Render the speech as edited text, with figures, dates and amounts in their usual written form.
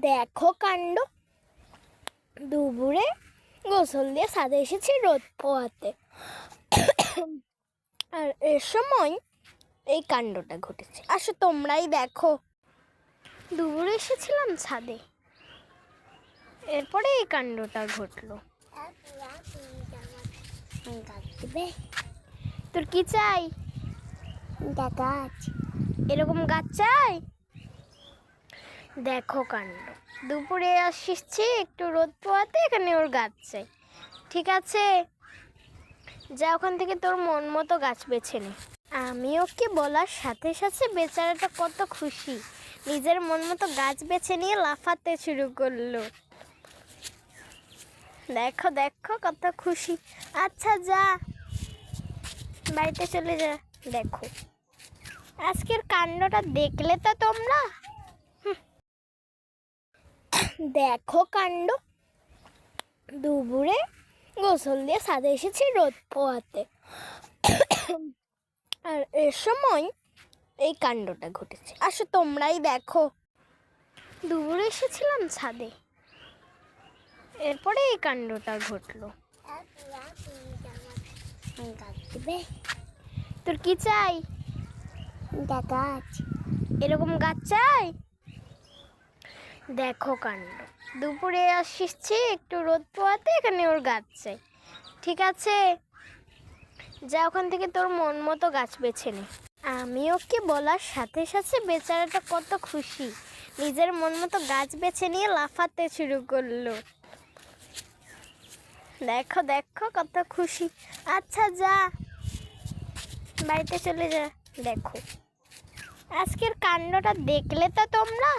দেখো কাণ্ড, দুপুরে গোসল দিয়ে ছাদে এসেছি রোদ পোহাতে। আর এর সময় এই কাণ্ডটা ঘটেছে। আসো তোমরাই দেখো। দুপুরে এসেছিলাম ছাদে, এরপরে এই কাণ্ডটা ঘটলো। তোর কি চাই? গাছ। এরকম গাছ চাই? দেখো কাণ্ড, দুপুরে আসছি একটু রোদ পোহাতে, এখানে ওর গাছ চাই। ঠিক আছে, যা ওখান থেকে তোর মন মতো গাছ বেছে নে। আমি ওকে বলার সাথে সাথে বেচারাটা কত খুশি, নিজের মন মতো গাছ বেছে নিয়ে লাফাতে শুরু করলো। দেখো দেখো কত খুশি। আচ্ছা যা, বাড়িতে চলে যা। দেখো আজকের কাণ্ডটা দেখলে তো তোমরা। দেখো কাণ্ড, দুপুরে গোসল দিয়ে ছাদে এসেছি রোদ পোহাতে। আর এর সময় এই কাণ্ডটা ঘটেছে। আসো তোমরাই দেখো। দুপুরে এসেছিলাম ছাদে, এরপরে এই কাণ্ডটা ঘটলো। তোর কি চাই? গাছ। এরকম গাছ চাই? দেখো কাণ্ড, দুপুরে আসছি একটু রোদ পোহাতে, এখানে ওর গাছ চাই। ঠিক আছে, যা ওখান থেকে তোর মন মতো গাছ বেছে নে। আমি ওকে বলার সাথে সাথে বেচারাটা কত খুশি, নিজের মন মতো গাছ বেছে নিয়ে লাফাতে শুরু করলো। দেখো দেখো কত খুশি। আচ্ছা যা, বাড়িতে চলে যা। দেখো আজকের কাণ্ডটা দেখলে তো তোমরা।